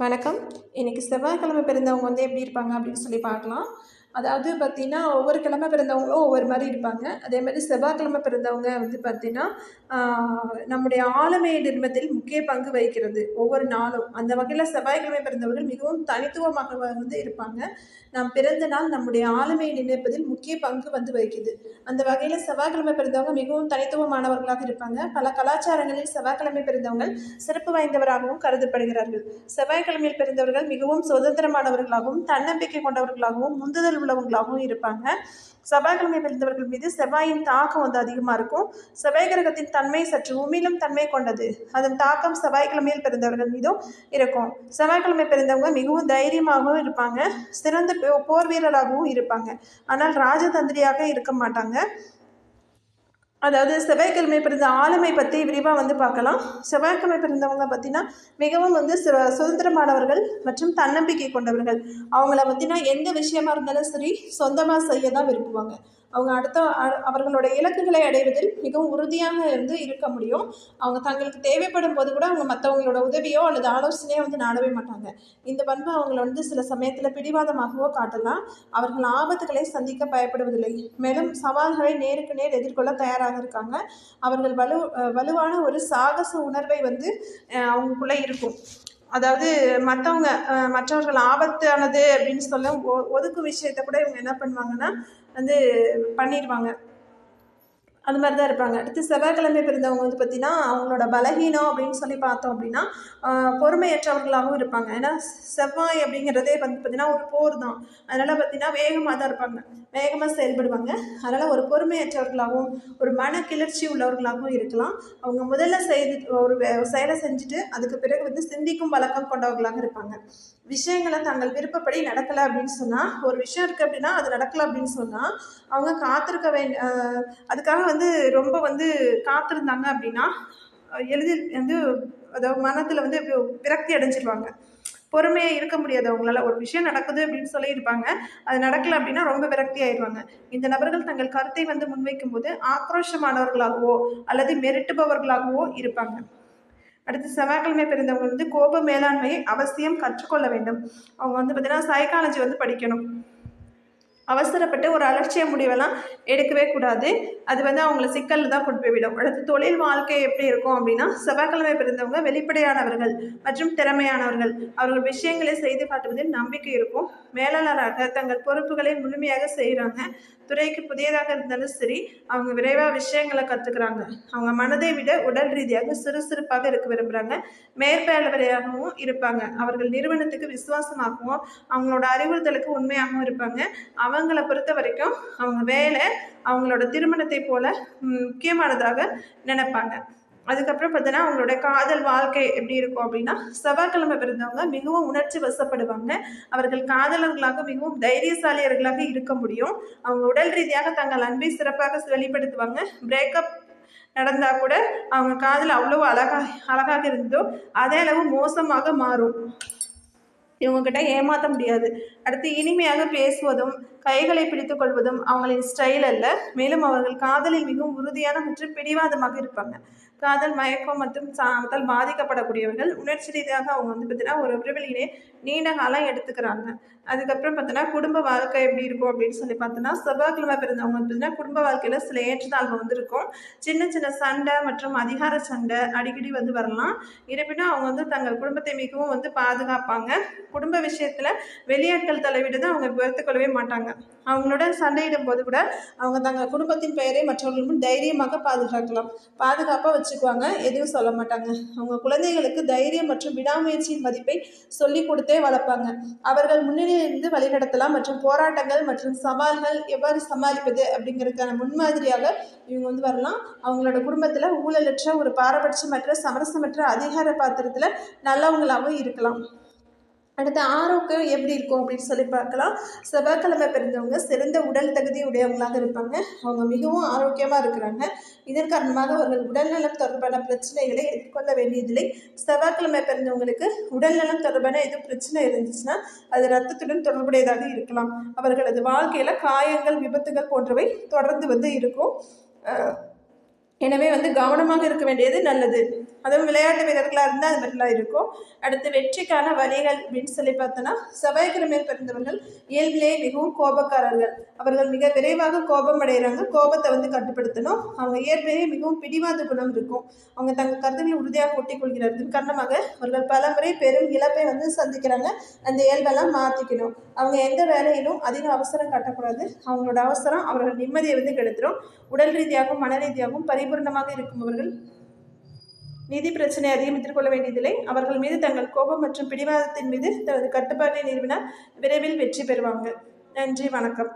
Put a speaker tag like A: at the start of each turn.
A: வணக்கம். இன்னைக்கு செவ்வாய்க்கிழமை பிறந்தவங்க எப்படி இருப்பாங்க அப்படின்னு சொல்லி பார்க்கலாம். அதாவது பார்த்தீங்கன்னா, ஒவ்வொரு கிழமை பிறந்தவங்களும் ஒவ்வொரு மாரி இருப்பாங்க. அதேமாதிரி செவ்வாய்க்கிழமை பிறந்தவங்க பார்த்தீங்கன்னா, நம்முடைய ஆளுமை நிர்மத்தில் முக்கிய பங்கு வகிக்கிறது ஒவ்வொரு நாளும். அந்த வகையில் செவ்வாய்க்கிழமை பிறந்தவர்கள் மிகவும் தனித்துவமாக இருப்பாங்க. நாம் பிறந்த நாள் நம்முடைய ஆளுமையை நிர்ணயிப்பதில் முக்கிய பங்கு வகிக்குது. அந்த வகையில் செவ்வாய்க்கிழமை பிறந்தவங்க மிகவும் தனித்துவமானவர்களாக இருப்பாங்க. பல கலாச்சாரங்களில் செவ்வாய்க்கிழமை பிறந்தவங்கள் சிறப்பு வாய்ந்தவராகவும் கருதப்படுகிறார்கள். செவ்வாய்க்கிழமையில் பிறந்தவர்கள் மிகவும் சுதந்திரமானவர்களாகவும் தன்னம்பிக்கை கொண்டவர்களாகவும் முந்துதல் உள்ளவங்களாகவும் இருப்பாங்க. செவ்வாய்க்கிழமை பிறந்தவர்கள் மீது செவ்வாயின் தாக்கம் அதிகமாக இருக்கும். செவ்வாய் கிரகத்தின் தன்மை சற்று உமிழும் தன்மை கொண்டது. அதன் தாக்கம் செவ்வாய்க்கிழமையில் பிறந்தவர்கள் மீதும் இருக்கும். செவ்வாய்க்கிழமை பிறந்தவங்க மிகவும் தைரியமாகவும் இருப்பாங்க. சிறந்த போர் வீரராகவும் இருப்பாங்க. ஆனால் ராஜதந்திரியாக இருக்க மாட்டாங்க. அதாவது செவ்வாய்க்கிழமை பிறந்த ஆளுமை பற்றி விரிவாக பார்க்கலாம். செவ்வாய்க்கிழமை பிறந்தவங்க பார்த்தீங்கன்னா மிகவும் சுதந்திரமானவர்கள் மற்றும் தன்னம்பிக்கை கொண்டவர்கள். அவங்கள பார்த்தீங்கன்னா எந்த விஷயமா இருந்தாலும் சரி சொந்தமாக செய்ய தான் விரும்புவாங்க. அவங்க அவர்களோட இலக்குகளை அடைவதில் மிகவும் உறுதியாக இருக்க முடியும். அவங்க தங்களுக்கு தேவைப்படும் போது கூட அவங்க மற்றவங்களோட உதவியோ அல்லது ஆலோசனையோ நாடவே மாட்டாங்க. இந்த பண்பு அவங்கள சில சமயத்தில் பிடிவாதமாகவோ காட்டலாம். அவர்கள் ஆபத்துகளை சந்திக்க பயப்படுவதில்லை. மேலும் சவால்களை நேருக்கு நேர் எதிர்கொள்ள தயாராக இருக்காங்க. அவர்கள் வலுவான ஒரு சாகச உணர்வை அவங்களுக்குள்ள இருக்கும். அதாவது மற்றவர்கள் ஆபத்தானது அப்படின்னு சொல்ல ஒதுக்கும் விஷயத்த கூட இவங்க என்ன பண்ணுவாங்கன்னா பண்ணிடுவாங்க. அது மாதிரி தான் இருப்பாங்க. அடுத்து செவ்வாய்க்கிழமை பிறந்தவங்க பார்த்தீங்கன்னா அவங்களோட பலகீனம் அப்படின்னு சொல்லி பார்த்தோம் அப்படின்னா பொறுமையற்றவர்களாகவும் இருப்பாங்க. ஏன்னா செவ்வாய் அப்படிங்கிறதே பார்த்தீங்கன்னா ஒரு போர் தான். அதனால் பார்த்தீங்கன்னா வேகமாக தான் இருப்பாங்க, வேகமாக செயல்படுவாங்க. அதனால் ஒரு பொறுமையற்றவர்களாகவும் ஒரு மன கிளர்ச்சி உள்ளவர்களாகவும் இருக்கலாம். அவங்க முதல்ல ஒரு செயலை செஞ்சுட்டு அதுக்கு பிறகு சிந்திக்கும் வழக்கம் கொண்டவர்களாக இருப்பாங்க. விஷயங்களை தங்கள் விருப்பப்படி நடக்கலை அப்படின்னு சொன்னால், ஒரு விஷயம் இருக்குது அப்படின்னா அது நடக்கலை அப்படின்னு சொன்னால் அவங்க காத்திருக்க அதுக்காக ரொம்ப காத்திருந்தாங்க அப்படின்னா எளிதில் அதாவது மனத்தில் விரக்தி அடைஞ்சிருவாங்க. பொறுமையாக இருக்க முடியாது அவங்களால. ஒரு விஷயம் நடக்குது அப்படின்னு சொல்லியிருப்பாங்க, அது நடக்கலை அப்படின்னா ரொம்ப விரக்தி ஆயிடுவாங்க. இந்த நபர்கள் தங்கள் கருத்தை முன்வைக்கும் போது ஆக்ரோஷமானவர்களாகவோ அல்லது மிரட்டுபவர்களாகவோ இருப்பாங்க. அடுத்து செவ்வாய்க்கிழமை பிறந்தவங்க கோப மேலாண்மையை அவசியம் கற்றுக்கொள்ள வேண்டும். அவங்க பார்த்தீங்கன்னா சைக்காலஜி படிக்கணும். அவசரப்பட்டு ஒரு அலட்சிய முடிவெல்லாம் எடுக்கவே கூடாது. அது அவங்கள சிக்கலில் தான் கொண்டு போய்விடும். அடுத்து தொழில் வாழ்க்கை எப்படி இருக்கும் அப்படின்னா, செவ்வாய்க்கிழமை பிறந்தவங்க வெளிப்படையானவர்கள் மற்றும் திறமையானவர்கள். அவர்கள் விஷயங்களை செய்து காட்டுவதில் நம்பிக்கை இருக்கும். மேலாளராக தங்கள் பொறுப்புகளை முழுமையாக செய்கிறாங்க. துறைக்கு புதியதாக இருந்தாலும் சரி அவங்க விரைவாக விஷயங்களை கற்றுக்கிறாங்க. அவங்க மனதை விட உடல் ரீதியாக சுறுசுறுப்பாக இருக்க விரும்புகிறாங்க. மேற்பார்வையாகவும் இருப்பாங்க. அவர்கள் நிறுவனத்துக்கு விசுவாசமாகவும் அவங்களோட அறிவுறுத்தலுக்கு உண்மையாகவும் இருப்பாங்க. அவங்கள பொறுத்த வரைக்கும் அவங்க வேலை அவங்களோட திருமணத்தை போல முக்கியமானதாக நினைப்பாங்க. அதுக்கப்புறம் பார்த்தீங்கன்னா அவங்களோட காதல் வாழ்க்கை எப்படி இருக்கும் அப்படின்னா, செவ்வாய்க்கிழமை பிறந்தவங்க மிகவும் உணர்ச்சி வசப்படுவாங்க. அவர்கள் காதலர்களாக மிகவும் தைரியசாலியர்களாக இருக்க முடியும். அவங்க உடல் ரீதியாக தங்கள் அன்பை சிறப்பாக வெளிப்படுத்துவாங்க. பிரேக்கப் நடந்தால் கூட அவங்க காதல் அவ்வளோ அழகாக இருந்ததோ அதே அளவு மோசமாக மாறும். இவங்ககிட்ட ஏமாற்ற முடியாது. அடுத்து இனிமையாக பேசுவதும் கைகளை பிடித்துக் கொள்வதும் அவங்களின் ஸ்டைல் அல்ல. மேலும் அவர்கள் காதலில் மிகவும் உறுதியான மற்றும் பிடிவாதமாக இருப்பாங்க. காதல் மயக்கம் மற்றும் சாமத்தால் பாதிக்கப்படக்கூடியவர்கள். உணர்ச்சி ரீதியாக அவங்க பார்த்தீங்கன்னா ஒரு உறவிலே நீண்ட காலம் எடுத்துக்கிறாங்க. அதுக்கப்புறம் பார்த்தீங்கன்னா குடும்ப வாழ்க்கை எப்படி இருக்கும் அப்படின்னு சொல்லி பார்த்தோன்னா, செவ்வாய்க்கிழமை பிறந்தவங்க பார்த்தீங்கன்னா குடும்ப வாழ்க்கையில் சில ஏற்றத்தாழ்வு இருக்கும். சின்ன சின்ன சண்டை மற்றும் அதிகார சண்டை அடிக்கடி வரலாம். இருப்பினும் அவங்க தங்கள் குடும்பத்தை மிகவும் பாதுகாப்பாங்க. குடும்ப விஷயத்தில் வெளியாட்கள் தலைவிடுதான் அவங்க பொறுத்துக்கொள்ளவே மாட்டாங்க. அவங்களோட சண்டையிடும் போது கூட அவங்க தங்கள் குடும்பத்தின் பெயரை மற்றவர்களும் தைரியமாக பாதுகாப்பாக வச்சுக்குவாங்க. எதுவும் சொல்ல மாட்டாங்க. அவங்க குழந்தைகளுக்கு தைரியம் மற்றும் விடாமுயற்சியின் மதிப்பை சொல்லிக் கொடுத்தே வளர்ப்பாங்க. அவர்கள் முன்னிலையிலிருந்து வழிநடத்தலாம் மற்றும் போராட்டங்கள் மற்றும் சவால்கள் எவ்வாறு சமாளிப்பது அப்படிங்கிறதுக்கான முன்மாதிரியாக இவங்க வரலாம். அவங்களோட குடும்பத்தில் ஊழலற்ற ஒரு பாரபட்சமற்ற சமரசமற்ற அதிகார பாத்திரத்தில் நல்லவங்களாகவும் இருக்கலாம். அடுத்து ஆரோக்கியம் எப்படி இருக்கும் அப்படின்னு சொல்லி பார்க்கலாம். செவ்வாய்க்கிழமை பிறந்தவங்க சிறந்த உடல் தகுதி உடையவங்களாக இருப்பாங்க. அவங்க மிகவும் ஆரோக்கியமாக இருக்கிறாங்க. இதன் காரணமாக அவர்கள் உடல்நலம் தொடர்பான பிரச்சனைகளை எதிர்கொள்ள வேண்டியதில்லை. செவ்வாய்க்கிழமை பிறந்தவங்களுக்கு உடல்நலம் தொடர்பான எதுவும் பிரச்சனை இருந்துச்சுன்னா அது ரத்தத்துடன் தொடர்புடையதாக இருக்கலாம். அவர்களது வாழ்க்கையில் காயங்கள் விபத்துகள் போன்றவை தொடர்ந்து இருக்கும். எனவே கவனமாக இருக்க வேண்டியது நல்லது. அதுவும் விளையாட்டு வீரர்களாக இருந்தால் அது மாதிரிலாம் இருக்கும். அடுத்து வெற்றிக்கான வழிகள் அப்படின்னு சொல்லி பார்த்தோன்னா, செவ்வாய்க்கிழமையில் பிறந்தவர்கள் இயல்பிலேயே மிகவும் கோபக்காரர்கள். அவர்கள் மிக விரைவாக கோபம் அடைகிறாங்க. கோபத்தை வந்து கட்டுப்படுத்தணும். அவங்க இயற்கையே மிகவும் பிடிவாத குணம் இருக்கும். அவங்க தங்கள் கருத்துக்களை உறுதியாக ஒட்டிக் கொள்கிறார்கள் காரணமாக அவர்கள் பல முறை பெரும் இழப்பை வந்து சந்திக்கிறாங்க. அந்த இயல்பெல்லாம் மாற்றிக்கணும். அவங்க எந்த வேலையிலும் அதிக அவசரம் காட்டக்கூடாது. அவங்களோட அவசரம் அவர்கள் நிம்மதியை வந்து கெடுத்துரும். உடல் ரீதியாகவும் மன ரீதியாகவும் பரிபூர்ணமாக இருக்கும் அவர்கள் நிதி பிரச்சனை அதிகம் எதிர்கொள்ள வேண்டியதில்லை. அவர்கள் மீது தங்கள் கோபம் மற்றும் பிடிவாதத்தின் மீது தனது கட்டுப்பாட்டை நிறுவினால் விரைவில் வெற்றி பெறுவாங்க. நன்றி, வணக்கம்.